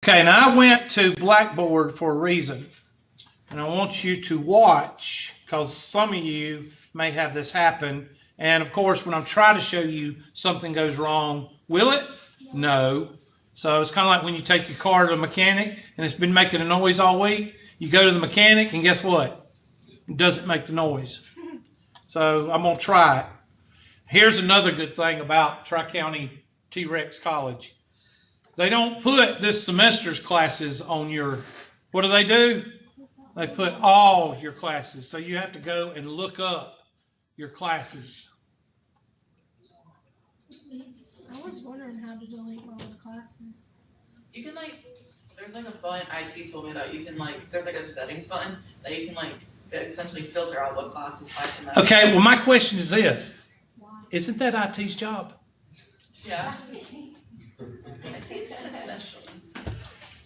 Okay, now I went to Blackboard for a reason, and I want you to watch because some of you may have this happen. And of course, when I'm trying to show you something goes wrong, will it? No. So it's kind of like when you take your car to the mechanic and it's been making a noise all week. You go to the mechanic and guess what? It doesn't make the noise. So I'm going to try it. Here's another good thing about Tri-County T-Rex College. They don't put this semester's classes on your, what do? They put all your classes. So you have to go and look up your classes. I was wondering how to delete all the classes. You can there's a button IT told me that you can there's a settings button that you can essentially filter out what classes by semester. Okay, well my question is this. Isn't that IT's job? Yeah. IT's essential.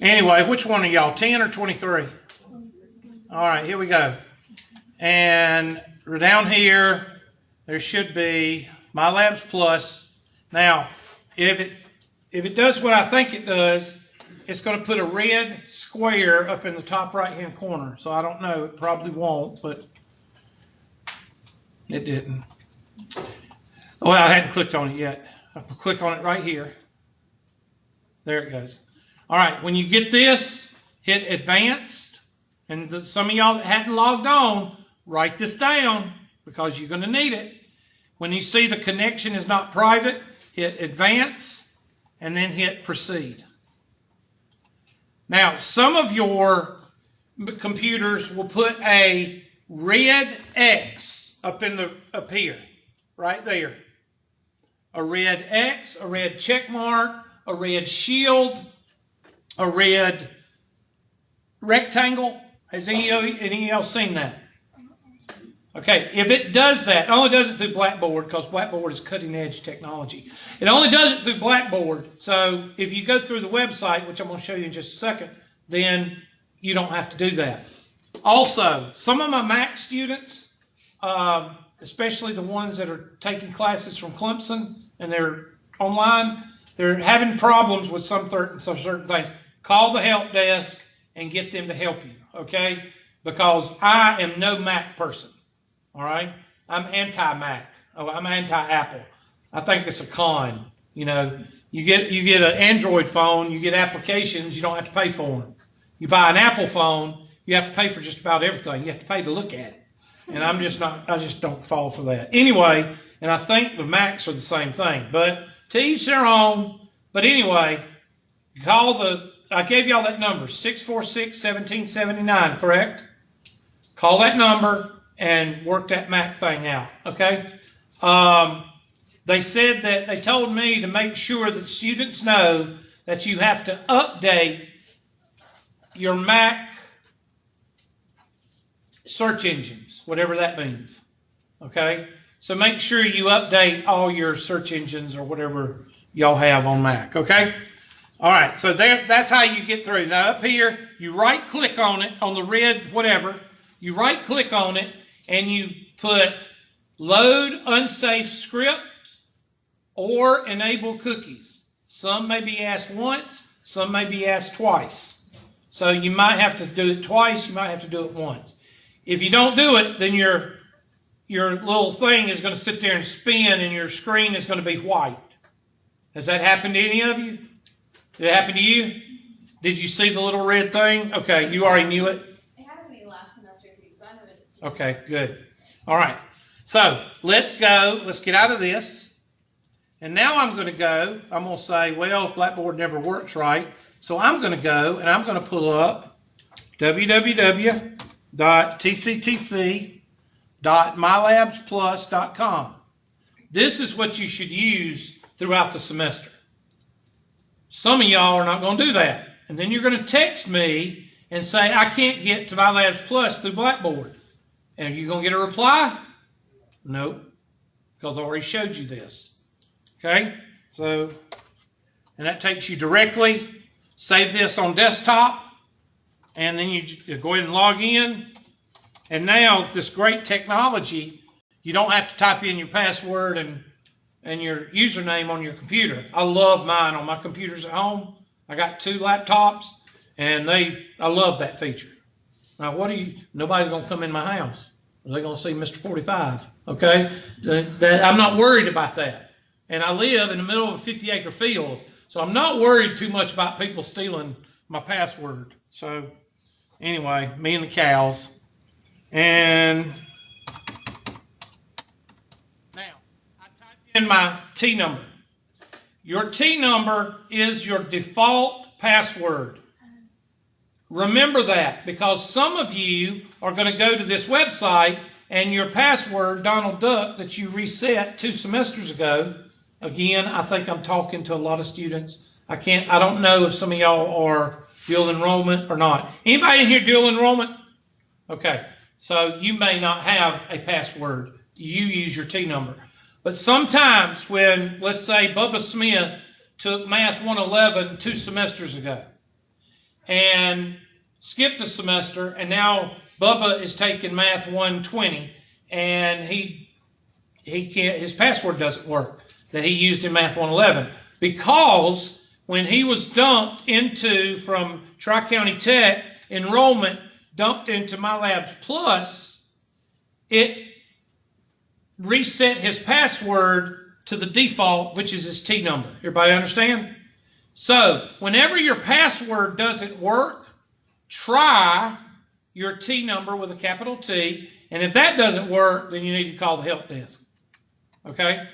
Anyway, which one are y'all, 10 or 23? All right, here we go. And down here, there should be MyLabs Plus. Now, if it does what I think it does, it's going to put a red square up in the top right-hand corner. So I don't know, it probably won't, but it didn't. Well, I hadn't clicked on it yet. I'll click on it right here. There it goes. All right, when you get this, hit Advanced. And some of y'all that hadn't logged on, write this down because you're going to need it. When you see the connection is not private, hit Advance and then hit Proceed. Now, some of your computers will put a red X up here, right there. A red X, a red check mark, a red shield, a red rectangle. Has any of y'all seen that? Okay, if it does that, it only does it through Blackboard because Blackboard is cutting edge technology. It only does it through Blackboard. So if you go through the website, which I'm going to show you in just a second, then you don't have to do that. Also, some of my Mac students, especially the ones that are taking classes from Clemson and they're online, they're having problems with some certain things. Call the help desk and get them to help you, okay? Because I am no Mac person, all right? I'm anti-Mac. Oh, I'm anti-Apple. I think it's a con. You know, you get an Android phone, you get applications, you don't have to pay for them. You buy an Apple phone, you have to pay for just about everything. You have to pay to look at it. And I just don't fall for that. Anyway, and I think the Macs are the same thing, but to each their own. But anyway, I gave y'all that number, 646-1779, correct? Call that number and work that Mac thing out, okay? They said that they told me to make sure that students know that you have to update your Mac search engines, whatever that means, okay? So make sure you update all your search engines or whatever y'all have on Mac, okay? All right, so that's how you get through. Now up here, you right-click on it, on the red whatever. You right-click on it, and you put Load Unsafe Script or Enable Cookies. Some may be asked once, some may be asked twice. So you might have to do it twice, you might have to do it once. If you don't do it, then your little thing is going to sit there and spin, and your screen is going to be white. Has that happened to any of you? Did it happen to you? Did you see the little red thing? Okay, you already knew it? It happened to me last semester too, so I know it's... Okay, good. All right. So let's go. Let's get out of this. And now I'm going to say, well, Blackboard never works right. So I'm going to go and I'm going to pull up www.tctc.mylabsplus.com. This is what you should use throughout the semester. Some of y'all are not going to do that. And then you're going to text me and say, I can't get to MyLabs Plus through Blackboard. And are you going to get a reply? Nope, because I already showed you this. Okay? So, and that takes you directly. Save this on desktop. And then you go ahead and log in. And now, this great technology, you don't have to type in your password and your username on your computer. I love mine on my computers at home. I got 2 laptops, and I love that feature. Now, nobody's gonna come in my house. They're gonna see Mr. 45, okay? I'm not worried about that. And I live in the middle of a 50-acre field, so I'm not worried too much about people stealing my password. So anyway, me and the cows. And now, I typed in my T number. Your T number is your default password. Remember that, because some of you are going to go to this website and your password, Donald Duck, that you reset 2 semesters ago. Again, I think I'm talking to a lot of students. I don't know if some of y'all are dual enrollment or not. Anybody in here dual enrollment? Okay, so you may not have a password. You use your T number. But sometimes when, let's say, Bubba Smith took Math 111 2 semesters ago and skipped a semester, and now Bubba is taking Math 120, and he can't, his password doesn't work that he used in Math 111, because when he was dumped into, from Tri-County Tech, enrollment dumped into MyLabs Plus, it reset his password to the default, which is his T number. Everybody understand? So whenever your password doesn't work, try your T number with a capital T, and if that doesn't work, then you need to call the help desk. Okay?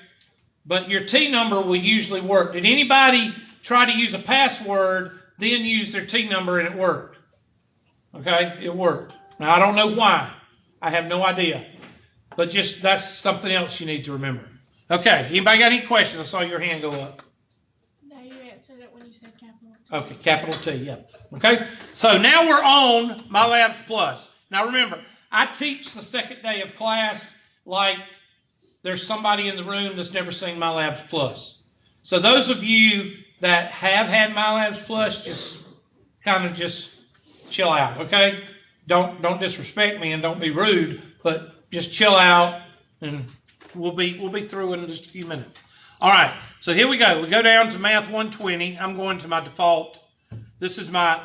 But your T number will usually work. Did anybody try to use a password, then use their T number and it worked? Okay? It worked. Now, I don't know why. I have no idea. But just, that's something else you need to remember. Okay, anybody got any questions? I saw your hand go up. No, you answered it when you said capital T. Okay, capital T, yeah. Okay, so now we're on MyLabs Plus. Now remember, I teach the second day of class like there's somebody in the room that's never seen MyLabs Plus. So those of you that have had MyLabs Plus, just kind of just chill out, okay? Don't disrespect me and don't be rude, but just chill out, and we'll be through in just a few minutes. All right, so here we go. We go down to Math 120. I'm going to my default. This is my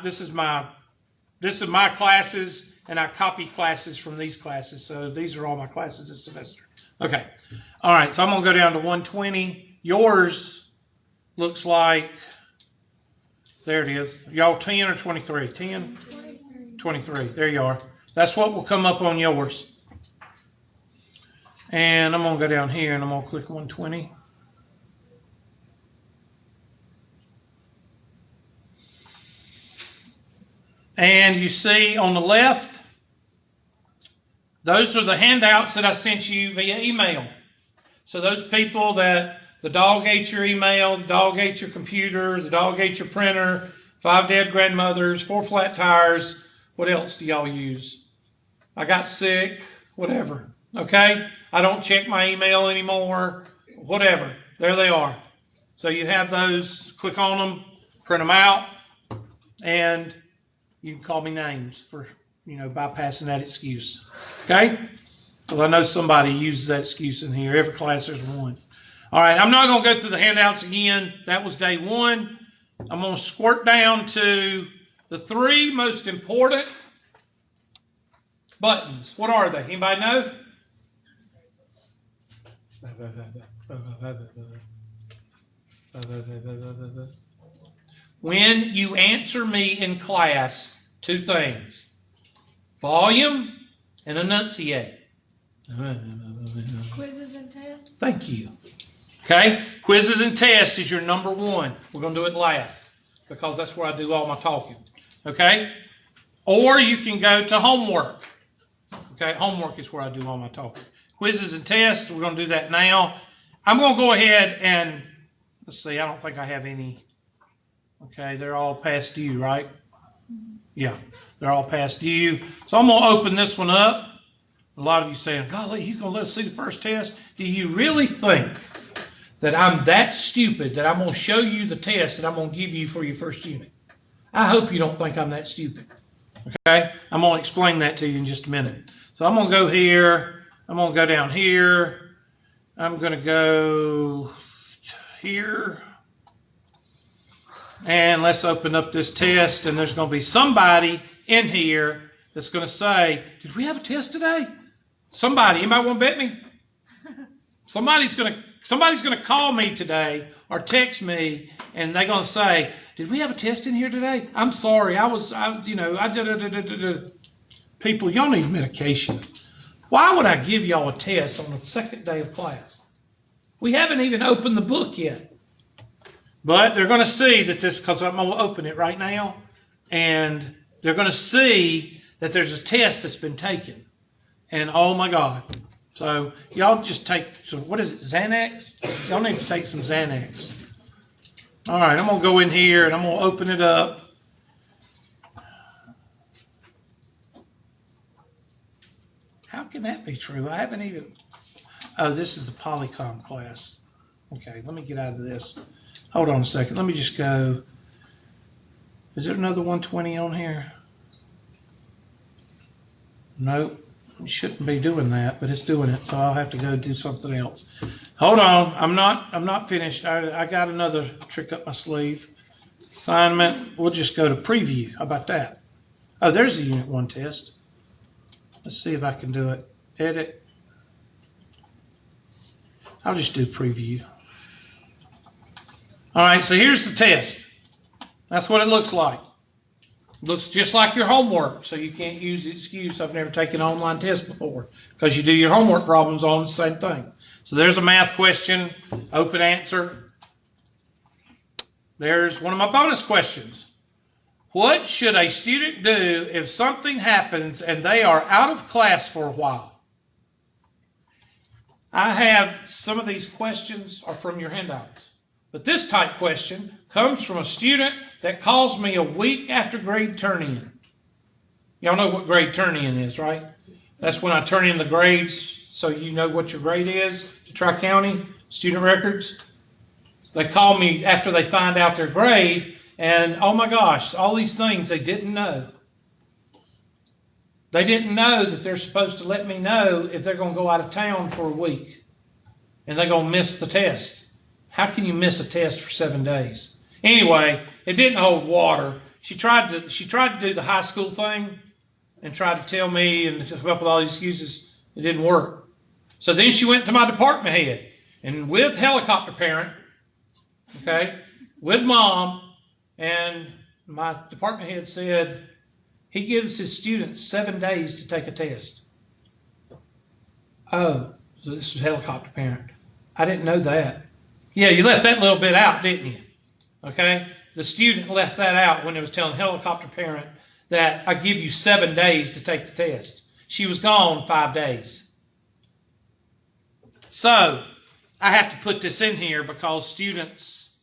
classes, and I copy classes from these classes. So these are all my classes this semester. Okay. All right, so I'm going to go down to 120. Yours looks like, there it is. Y'all 10 or 23? 10? 23. There you are. That's what will come up on yours. And I'm going to go down here and I'm going to click 120. And you see on the left, those are the handouts that I sent you via email. So those people that the dog ate your email, the dog ate your computer, the dog ate your printer, 5 dead grandmothers, 4 flat tires. What else do y'all use? I got sick, whatever. Okay? I don't check my email anymore, whatever. There they are. So you have those, click on them, print them out, and you can call me names for, bypassing that excuse. Okay? So I know somebody uses that excuse in here. Every class there's one. All right, I'm not going to go through the handouts again. That was day 1. I'm going to squirt down to the 3 most important buttons. What are they? Anybody know? When you answer me in class, 2 things: volume and enunciate. Quizzes and tests. Thank you. Okay, quizzes and tests is your number 1. We're going to do it last because that's where I do all my talking. Okay, or you can go to homework. Okay, homework is where I do all my talking. Quizzes and tests, we're going to do that now. I'm going to go ahead and, let's see, I don't think I have any. Okay, they're all past due, right? Yeah, they're all past due. So I'm going to open this one up. A lot of you saying, golly, he's going to let us see the first test. Do you really think that I'm that stupid that I'm going to show you the test that I'm going to give you for your first unit? I hope you don't think I'm that stupid. Okay, I'm going to explain that to you in just a minute. So I'm going to go here. I'm going to go down here. I'm going to go here. And let's open up this test, and there's going to be somebody in here that's going to say, did we have a test today? Somebody, anybody want to bet me? Somebody's going to call me today or text me, and they're going to say, did we have a test in here today? I'm sorry, People, y'all need medication. Why would I give y'all a test on the second day of class? We haven't even opened the book yet. But they're going to see that this, because I'm going to open it right now, and they're going to see that there's a test that's been taken. And oh my God. So y'all just take some, what is it, Xanax? Y'all need to take some Xanax. All right, I'm going to go in here and I'm going to open it up. How can that be true? I haven't even, oh, this is the Polycom class. Okay, let me get out of this. Hold on a second. Let me just go. Is there another 120 on here? Nope. It shouldn't be doing that, but it's doing it, so I'll have to go do something else. Hold on. I'm not finished. I got another trick up my sleeve. Assignment. We'll just go to preview. How about that? Oh, there's a Unit 1 test. Let's see if I can do it. Edit. I'll just do preview. All right, so here's the test. That's what it looks like. It looks just like your homework, so you can't use the excuse, I've never taken an online test before, because you do your homework problems all the same thing. So there's a math question, open answer. There's one of my bonus questions. What should a student do if something happens and they are out of class for a while? I have some of these questions are from your handouts. But this type question comes from a student that calls me a week after grade turn-in. Y'all know what grade turn-in is, right? That's when I turn in the grades so you know what your grade is to Tri-County student records. They call me after they find out their grade, and oh my gosh, all these things they didn't know. They didn't know that they're supposed to let me know if they're going to go out of town for a week and they're going to miss the test. How can you miss a test for 7 days? Anyway, it didn't hold water. She tried to do the high school thing and tried to tell me and come up with all these excuses. It didn't work. So then she went to my department head, and with helicopter parent, okay, with mom, and my department head said he gives his students 7 days to take a test. Oh, so this is helicopter parent. I didn't know that. Yeah, you left that little bit out, didn't you? Okay? The student left that out when it was telling helicopter parent that I give you 7 days to take the test. She was gone 5 days. So I have to put this in here because students,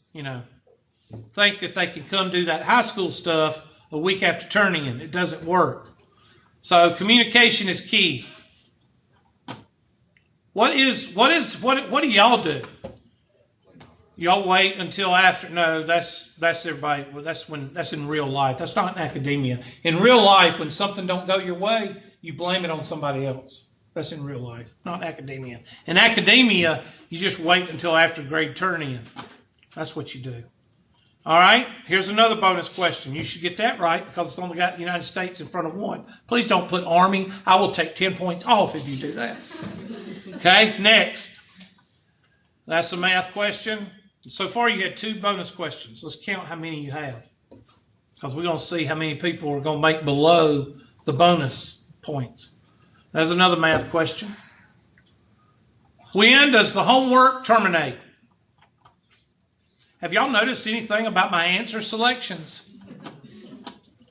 think that they can come do that high school stuff a week after turning in. It doesn't work. So communication is key. What do y'all do? Y'all wait until after? No, that's everybody. Well, that's in real life. That's not in academia. In real life, when something don't go your way, you blame it on somebody else. That's in real life, not academia. In academia, you just wait until after grade turn-in. That's what you do. All right, here's another bonus question. You should get that right because it's only got United States in front of one. Please don't put Army. I will take 10 points off if you do that. Okay, next. That's a math question. So far, you had 2 bonus questions. Let's count how many you have, because we're going to see how many people are going to make below the bonus points. There's another math question. When does the homework terminate? Have y'all noticed anything about my answer selections?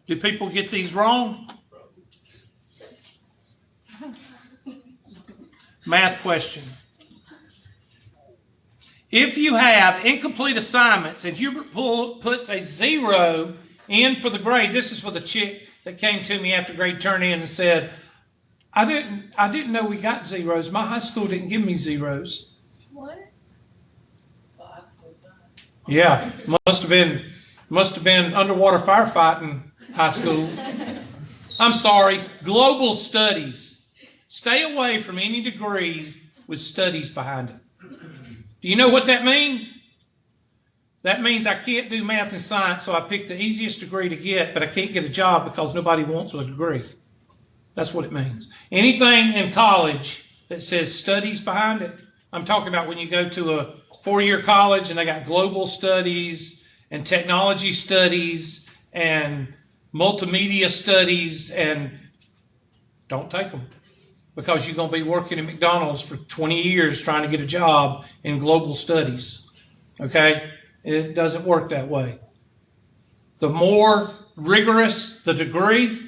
Do people get these wrong? Math question. If you have incomplete assignments and you puts a 0 in for the grade, this is for the chick that came to me after grade turn-in and said, I didn't know we got zeros. My high school didn't give me zeros. What? Yeah. Yeah, must have been underwater firefighting high school. I'm sorry, global studies. Stay away from any degrees with studies behind it. Do you know what that means? that means I can't do math and science, so I pick the easiest degree to get, but I can't get a job because nobody wants a degree. That's what it means. Anything in college that says studies behind it, I'm talking about when you go to a 4-year college and they got global studies and technology studies and multimedia studies, and don't take them because you're going to be working at McDonald's for 20 years trying to get a job in global studies. Okay? It doesn't work that way. The more rigorous the degree,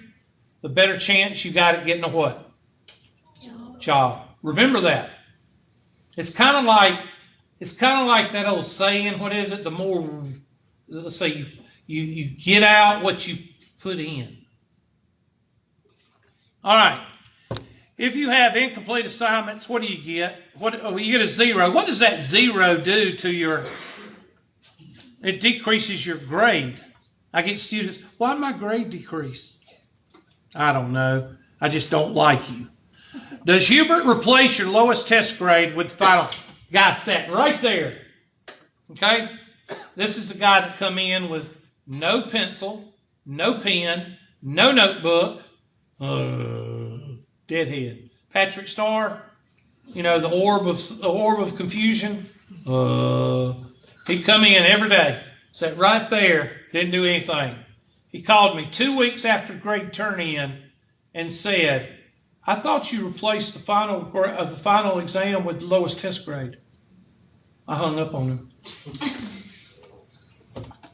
the better chance you got at getting a what? Job. Remember that. It's kind of like that old saying, what is it? The more, let's say you get out what you put in. All right. If you have incomplete assignments, what do you get? You get a 0. What does that 0 do to your? It decreases your grade. I get students, why did my grade decrease? I don't know. I just don't like you. Does Hubert replace your lowest test grade with the final? Guy sat right there. Okay? This is the guy that come in with no pencil, no pen, no notebook. Deadhead. Patrick Starr, the orb of confusion. He'd come in every day, sat right there, didn't do anything. He called me 2 weeks after grade turn-in and said, I thought you replaced the final exam with the lowest test grade. I hung up on him.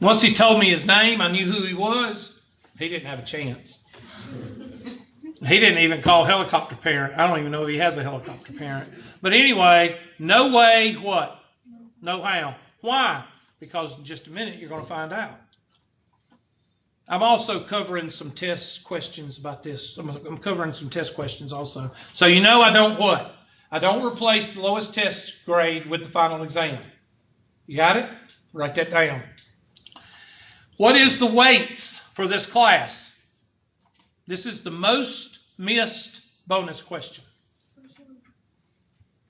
Once he told me his name, I knew who he was. He didn't have a chance. He didn't even call helicopter parent. I don't even know if he has a helicopter parent. But anyway, no way, what? No how. Why? Because in just a minute you're going to find out. I'm also covering some test questions about this. I'm covering some test questions also. So I don't what? I don't replace the lowest test grade with the final exam. You got it? Write that down. What is the weights for this class? This is the most missed bonus question.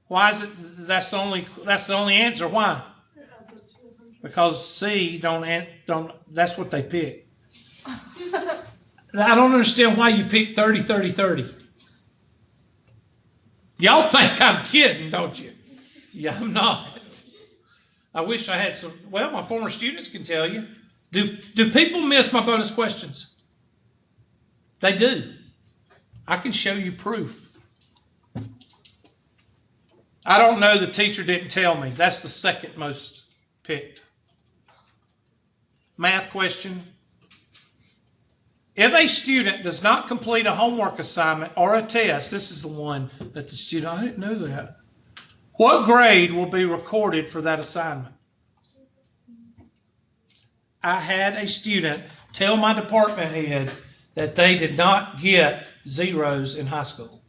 Why is it? That's the only answer. Why? Because C don't. That's what they pick. I don't understand why you pick 30, 30, 30. Y'all think I'm kidding, don't you? Yeah, I'm not. I wish I had some. Well, my former students can tell you. Do people miss my bonus questions? They do. I can show you proof. I don't know, the teacher didn't tell me. That's the second most picked. Math question. If a student does not complete a homework assignment or a test, this is the one that the student, I didn't know that. What grade will be recorded for that assignment? I had a student tell my department head that they did not get zeros in high school.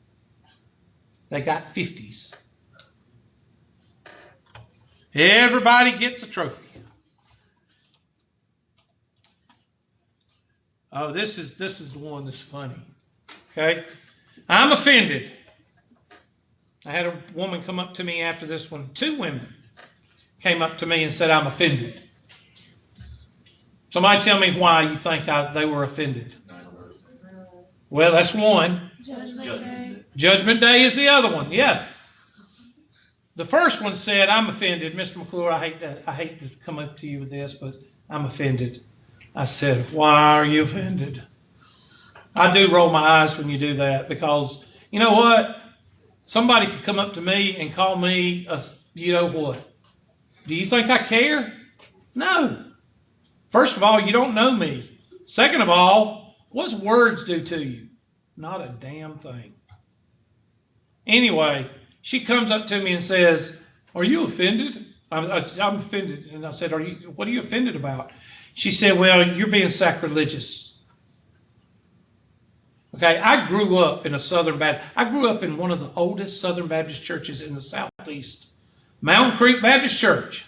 They got 50s. Everybody gets a trophy. Oh, this is the one that's funny. Okay? I'm offended. I had a woman come up to me after this one. 2 women came up to me and said, I'm offended. Somebody tell me why you think they were offended. Well, that's one. Judgment Day. Judgment Day is the other one, yes. The first one said, I'm offended. Mr. McClure, I hate to come up to you with this, but I'm offended. I said, why are you offended? I do roll my eyes when you do that because, you know what? Somebody could come up to me and call me a, you know what? Do you think I care? No. First of all, you don't know me. Second of all, what's words do to you? Not a damn thing. Anyway, she comes up to me and says, are you offended? I'm offended. And I said, what are you offended about? She said, well, you're being sacrilegious. Okay, I grew up in a Southern Baptist. I grew up in one of the oldest Southern Baptist churches in the Southeast. Mountain Creek Baptist Church.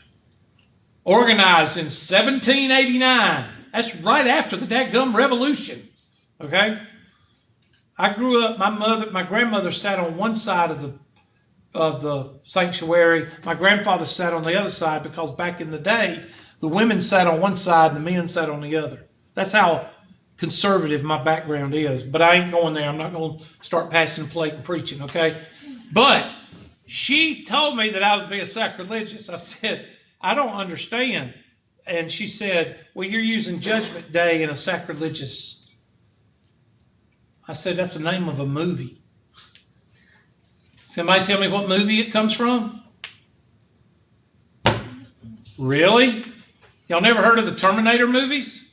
Organized in 1789. That's right after the dadgum revolution. Okay? I grew up, my grandmother sat on one side of the sanctuary. My grandfather sat on the other side because back in the day, The women sat on one side and the men sat on the other. That's how conservative my background is. But I ain't going there. I'm not going to start passing the plate and preaching, okay? But she told me that I was being sacrilegious. I said, I don't understand. And she said, well, you're using Judgment Day in a sacrilegious. I said, that's the name of a movie. Somebody tell me what movie it comes from? Really? Y'all never heard of the Terminator movies?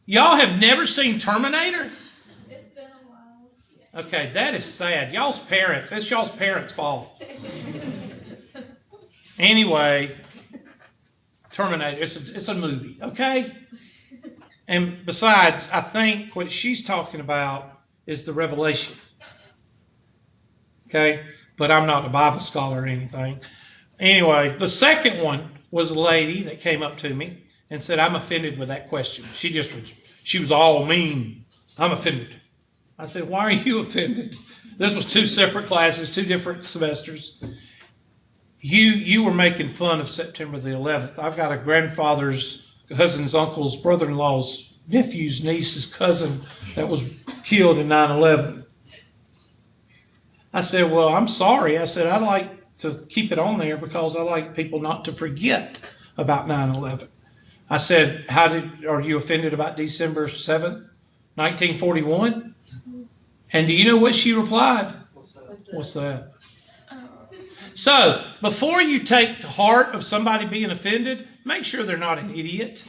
Y'all have never seen Terminator? It's been a while. Okay, that is sad. Y'all's parents. It's y'all's parents' fault. Anyway, Terminator, it's a movie, okay? And besides, I think what she's talking about is the Revelation. Okay? But I'm not a Bible scholar or anything. Anyway, the second one was a lady that came up to me and said, I'm offended with that question. She was all mean. I'm offended. I said, why are you offended? This was 2 separate classes, 2 different semesters. You were making fun of September the 11th. I've got a grandfather's, cousin's, uncle's, brother-in-law's, nephew's, niece's cousin that was killed in 9/11. I said, well, I'm sorry. I said, I'd like to keep it on there because I like people not to forget about 9/11. I said, are you offended about December 7th, 1941? And do you know what she replied? What's that? So, before you take to heart of somebody being offended, make sure they're not an idiot.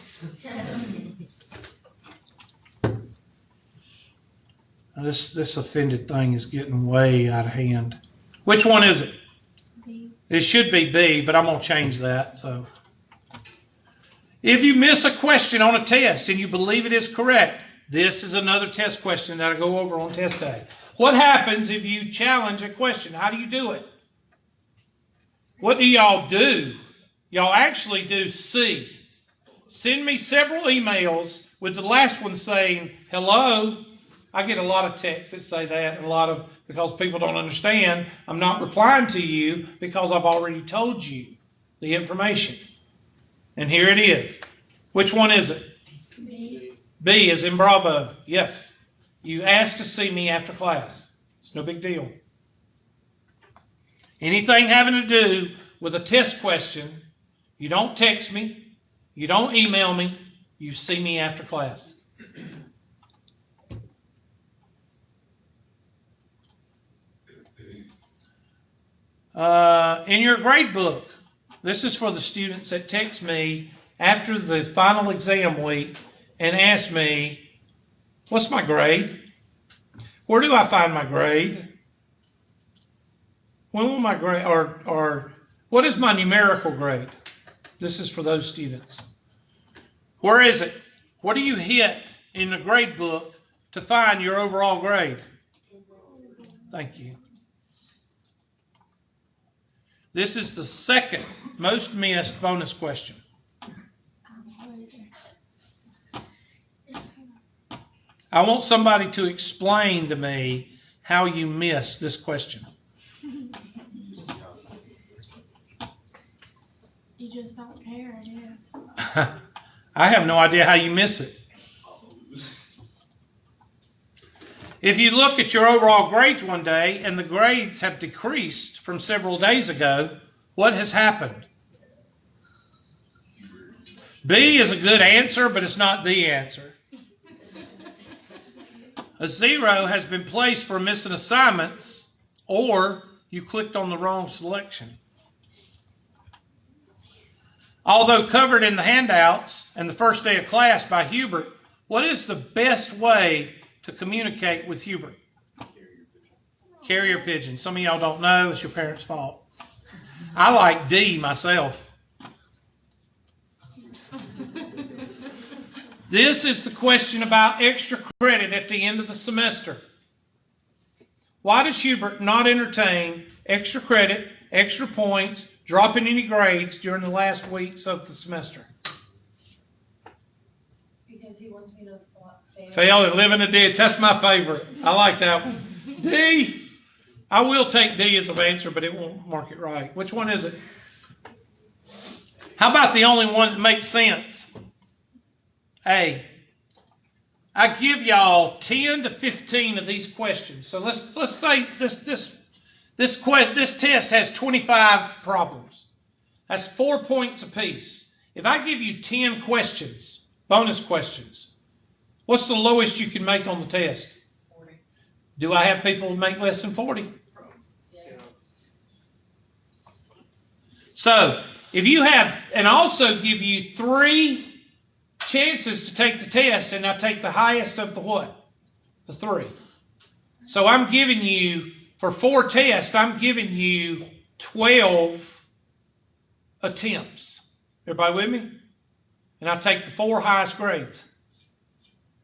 Now, this offended thing is getting way out of hand. Which one is it? B. It should be B, but I'm going to change that. So, if you miss a question on a test and you believe it is correct, this is another test question that I go over on test day. What happens if you challenge a question? How do you do it? What do y'all do? Y'all actually do C. Send me several emails with the last one saying, hello. I get a lot of texts that say that, and because people don't understand, I'm not replying to you because I've already told you the information. And here it is. Which one is it? B. B is in Bravo. Yes. You asked to see me after class. It's no big deal. Anything having to do with a test question, you don't text me, you don't email me, you see me after class. In your grade book, this is for the students that text me after the final exam week and ask me, what's my grade? Where do I find my grade? When will my grade, or what is my numerical grade? This is for those students. Where is it? What do you hit in the grade book to find your overall grade? Thank you. This is the second most missed bonus question. I want somebody to explain to me how you missed this question. You just don't care, I guess. I have no idea how you miss it. If you look at your overall grades one day and the grades have decreased from several days ago, what has happened? B is a good answer, but it's not the answer. A 0 has been placed for missing assignments, or you clicked on the wrong selection. Although covered in the handouts and the first day of class by Hubert, what is the best way to communicate with Hubert? Carrier pigeon. Some of y'all don't know. It's your parents' fault. I like D myself. This is the question about extra credit at the end of the semester. Why does Hubert not entertain extra credit, extra points, dropping any grades during the last weeks of the semester? Because he wants me to fail. Fail and live in the ditch. That's my favorite. I like that one. D. I will take D as an answer, but it won't mark it right. Which one is it? How about the only one that makes sense? A. I give y'all 10 to 15 of these questions. So let's say this test has 25 problems. That's 4 points apiece. If I give you 10 questions, bonus questions, what's the lowest you can make on the test? 40. Do I have people who make less than 40? So if you have, and I also give you 3 chances to take the test, and I take the highest of the what? The 3. So I'm giving you, for 4 tests, I'm giving you 12 attempts. Everybody with me? And I take the 4 highest grades.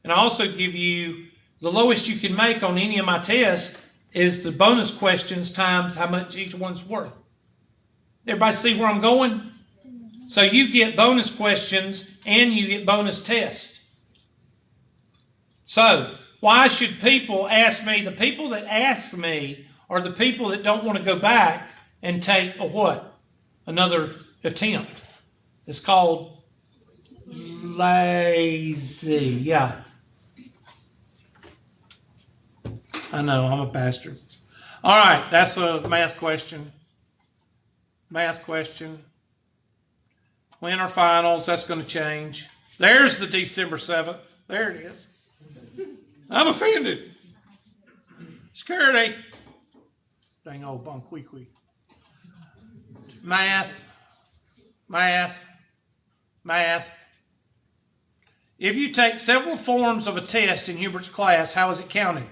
And I also give you the lowest you can make on any of my tests is the bonus questions times how much each one's worth. Everybody see where I'm going? So you get bonus questions and you get bonus tests. So why should people ask me? The people that ask me are the people that don't want to go back and take a what? Another attempt. It's called lazy. Yeah. I know, I'm a pastor. All right, that's a math question. Math question. When are finals? That's going to change. There's the December 7th. There it is. I'm offended. Security. Dang old bunqueequee. Math. Math. Math. If you take several forms of a test in Hubert's class, how is it counted?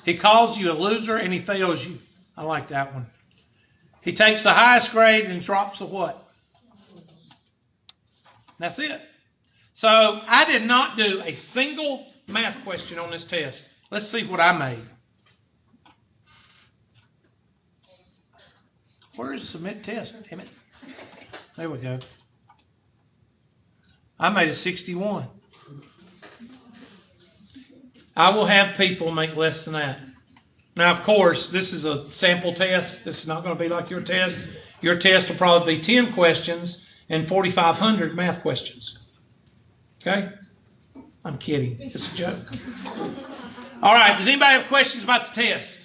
He calls you a loser and he fails you. I like that one. He takes the highest grade and drops a what? That's it. So I did not do a single math question on this test. Let's see what I made. Where's submit test? Damn it. There we go. I made a 61. I will have people make less than that. Now, of course, this is a sample test. This is not going to be like your test. Your test will probably be 10 questions and 4,500 math questions. Okay? I'm kidding. It's a joke. All right. Does anybody have questions about the test?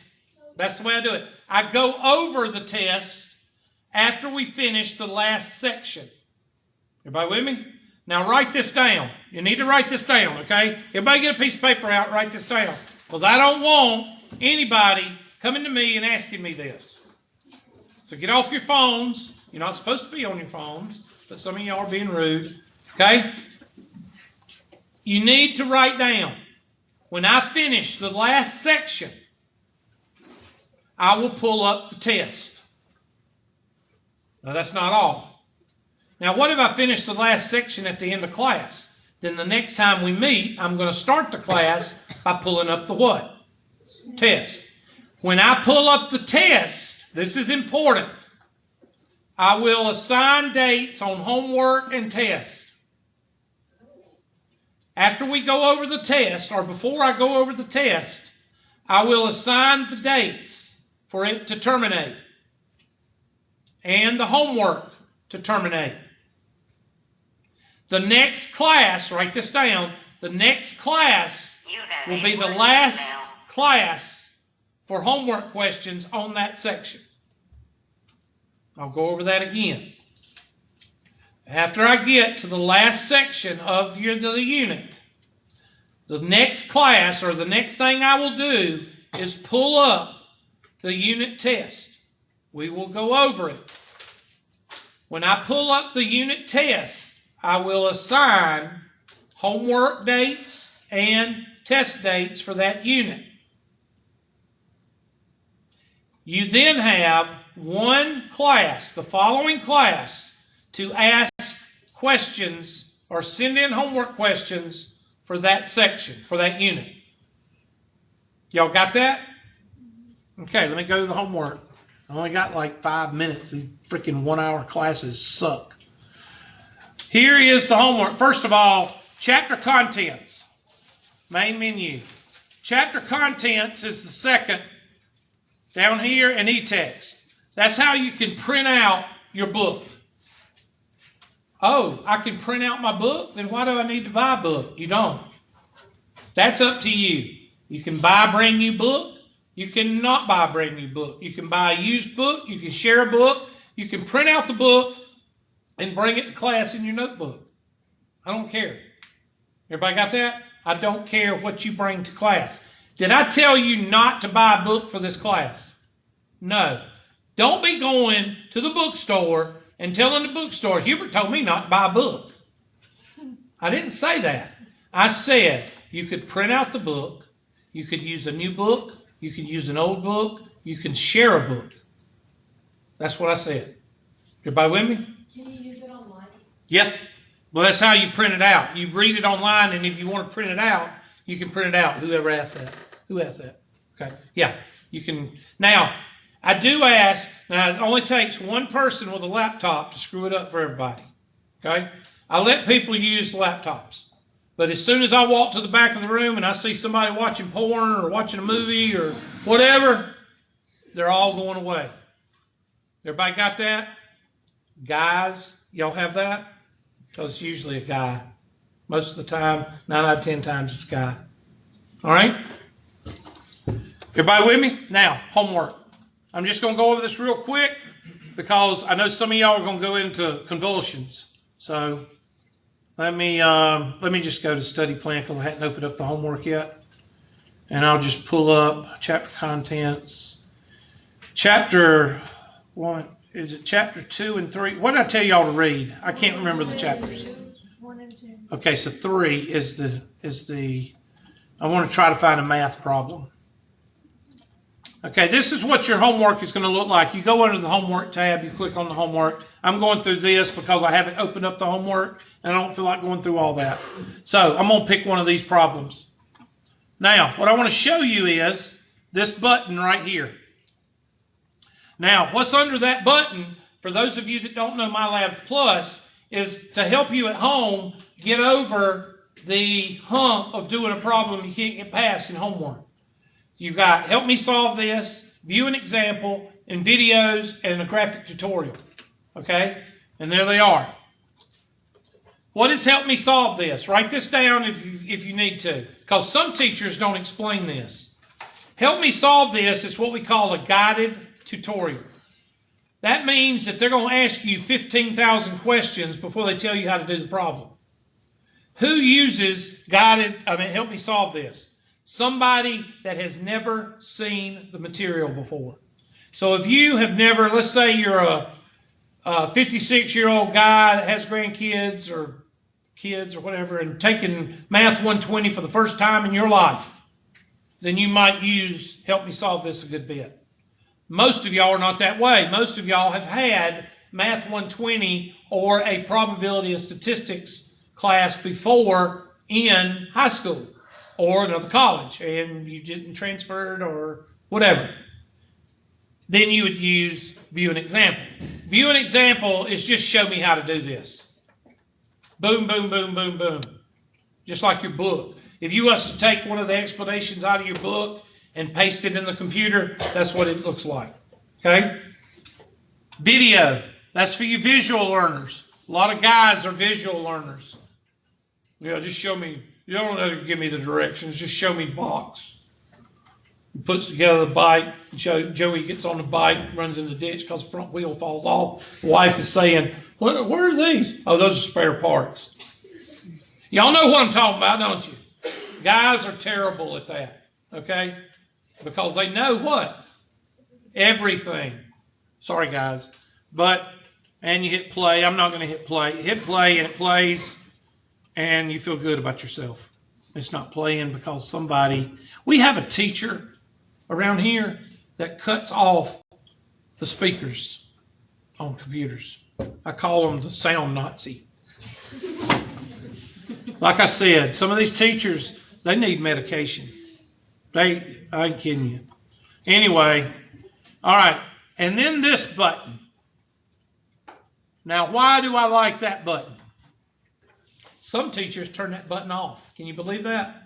That's the way I do it. I go over the test after we finish the last section. Everybody with me? Now write this down. You need to write this down, okay? Everybody get a piece of paper out, write this down. Because I don't want anybody coming to me and asking me this. So get off your phones. You're not supposed to be on your phones, but some of y'all are being rude, okay? You need to write down. When I finish the last section, I will pull up the test. Now that's not all. Now, what if I finish the last section at the end of class? Then the next time we meet, I'm going to start the class by pulling up the what? Test. When I pull up the test, this is important. I will assign dates on homework and test. After we go over the test, or before I go over the test, I will assign the dates for it to terminate and the homework to terminate. The next class, write this down, the next class will be the last class for homework questions on that section. I'll go over that again. After I get to the last section of the unit, the next class or the next thing I will do is pull up the unit test. We will go over it. When I pull up the unit test, I will assign homework dates and test dates for that unit. You then have one class, the following class, to ask questions or send in homework questions for that section, for that unit. Y'all got that? Okay, let me go to the homework. I only got like 5 minutes. These freaking 1 hour classes suck. Here is the homework. First of all, chapter contents, main menu. Chapter contents is the second down here in e-text. That's how you can print out your book. Oh, I can print out my book? Then why do I need to buy a book? You don't. That's up to you. You can buy a brand new book. You can not buy a brand new book. You can buy a used book. You can share a book. You can print out the book and bring it to class in your notebook. I don't care. Everybody got that? I don't care what you bring to class. Did I tell you not to buy a book for this class? No. Don't be going to the bookstore and telling the bookstore, Hubert told me not to buy a book. I didn't say that. I said you could print out the book, you could use a new book, you could use an old book, you can share a book. That's what I said. Everybody with me? Can you use it online? Yes. Well, that's how you print it out. You read it online, and if you want to print it out, you can print it out. Whoever asked that. Who asked that? Okay. Yeah, you can. Now, I do ask, now it only takes one person with a laptop to screw it up for everybody. Okay? I let people use laptops. But as soon as I walk to the back of the room and I see somebody watching porn or watching a movie or whatever, they're all going away. Everybody got that? Guys, y'all have that? Because it's usually a guy. Most of the time, 9 out of 10 times it's a guy. All right? Everybody with me? Now, homework. I'm just going to go over this real quick because I know some of y'all are going to go into convulsions. So let me just go to study plan because I hadn't opened up the homework yet. And I'll just pull up chapter contents. Chapter 1. Is it chapter 2 and 3? What did I tell y'all to read? I can't remember the chapters. 1 and 2. Okay, so 3 is the. I want to try to find a math problem. Okay, this is what your homework is going to look like. You go under the homework tab, you click on the homework. I'm going through this because I haven't opened up the homework and I don't feel like going through all that. So I'm going to pick one of these problems. Now, what I want to show you is this button right here. Now, what's under that button, for those of you that don't know MyLab Plus, is to help you at home get over the hump of doing a problem you can't get past in homework. You've got help me solve this, view an example, and videos, and a graphic tutorial. Okay? And there they are. What is help me solve this? Write this down if you need to, because some teachers don't explain this. Help me solve this is what we call a guided tutorial. That means that they're going to ask you 15,000 questions before they tell you how to do the problem. Who uses help me solve this? Somebody that has never seen the material before. So if you have never, let's say you're a 56-year-old guy that has grandkids or kids or whatever and taking Math 120 for the first time in your life, then you might use help me solve this a good bit. Most of y'all are not that way. Most of y'all have had Math 120 or a probability of statistics class before in high school or another college, and you didn't transfer it or whatever. Then you would use view an example. View an example is just show me how to do this. Boom, boom, boom, boom, boom. Just like your book. If you was to take one of the explanations out of your book and paste it in the computer, that's what it looks like. Okay? Video. That's for you visual learners. A lot of guys are visual learners. Yeah, just show me. You don't have to give me the directions. Just show me box. He puts together the bike. Joey gets on the bike, runs in the ditch because the front wheel falls off. The wife is saying, where are these? Oh, those are spare parts. Y'all know what I'm talking about, don't you? Guys are terrible at that, okay? Because they know what? Everything. Sorry, guys. And you hit play. I'm not going to hit play. Hit play and it plays. And you feel good about yourself. It's not playing because we have a teacher around here that cuts off the speakers on computers. I call them the sound Nazi. Like I said, some of these teachers, they need medication. I ain't kidding you. Anyway, all right. And then this button. Now, why do I like that button? Some teachers turn that button off. Can you believe that?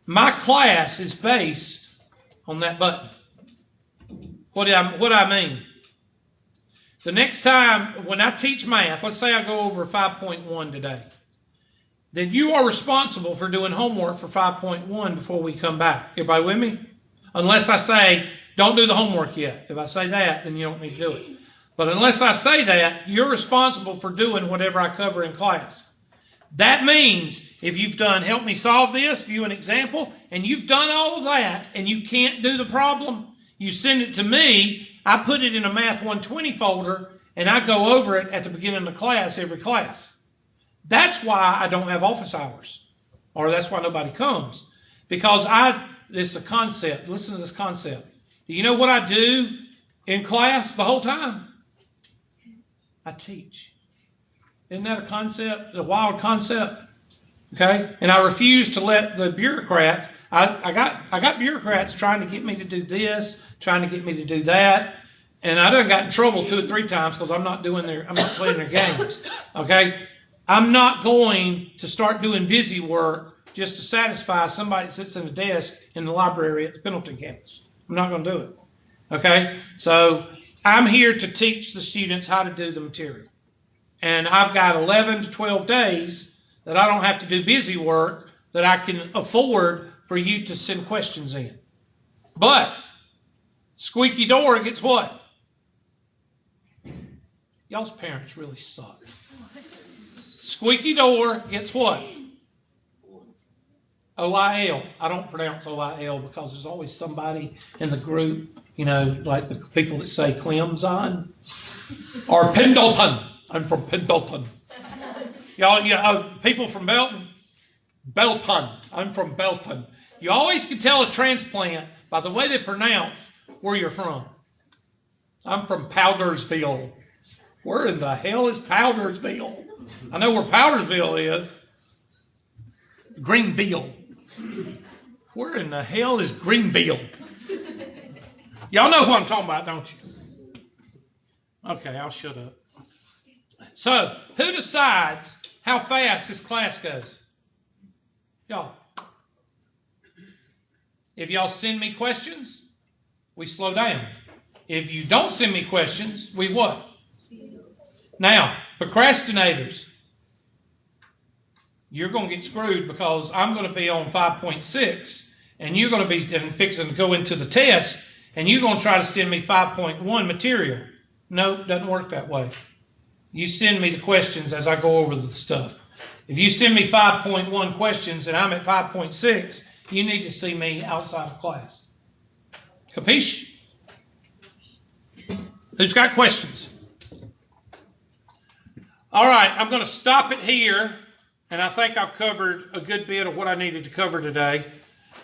My class is based on that button. What do I mean? The next time when I teach math, let's say I go over 5.1 today, then you are responsible for doing homework for 5.1 before we come back. Everybody with me? Unless I say, don't do the homework yet. If I say that, then you don't need to do it. But unless I say that, you're responsible for doing whatever I cover in class. That means if you've done, help me solve this, view an example, and you've done all of that and you can't do the problem, you send it to me. I put it in a Math 120 folder and I go over it at the beginning of the class, every class. That's why I don't have office hours, or that's why nobody comes. Because it's a concept. Listen to this concept. Do you know what I do in class the whole time? I teach. Isn't that a concept, a wild concept? Okay? And I refuse to let the bureaucrats, I got bureaucrats trying to get me to do this, trying to get me to do that. And I done got in trouble 2 or 3 times because I'm not playing their games. Okay? I'm not going to start doing busy work just to satisfy somebody that sits in a desk in the library at the Pendleton campus. I'm not going to do it. Okay? So I'm here to teach the students how to do the material. And I've got 11 to 12 days that I don't have to do busy work that I can afford for you to send questions in. But squeaky door gets what? Y'all's parents really suck. Squeaky door gets what? OIL. I don't pronounce OIL because there's always somebody in the group, like the people that say Clemson or Pendleton. I'm from Pendleton. Y'all, people from Belton? Belton. I'm from Belton. You always can tell a transplant by the way they pronounce where you're from. I'm from Powdersville. Where in the hell is Powdersville? I know where Powdersville is. Greenville. Where in the hell is Greenville? Y'all know what I'm talking about, don't you? Okay, I'll shut up. So, who decides how fast this class goes? Y'all. If y'all send me questions, we slow down. If you don't send me questions, we what? Now, procrastinators, you're going to get screwed because I'm going to be on 5.6 and you're going to be fixing to go into the test and you're going to try to send me 5.1 material. No, it doesn't work that way. You send me the questions as I go over the stuff. If you send me 5.1 questions and I'm at 5.6, you need to see me outside of class. Capiche? Who's got questions? All right, I'm going to stop it here, and I think I've covered a good bit of what I needed to cover today.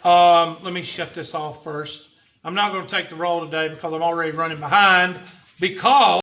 Let me shut this off first. I'm not going to take the roll today because I'm already running behind because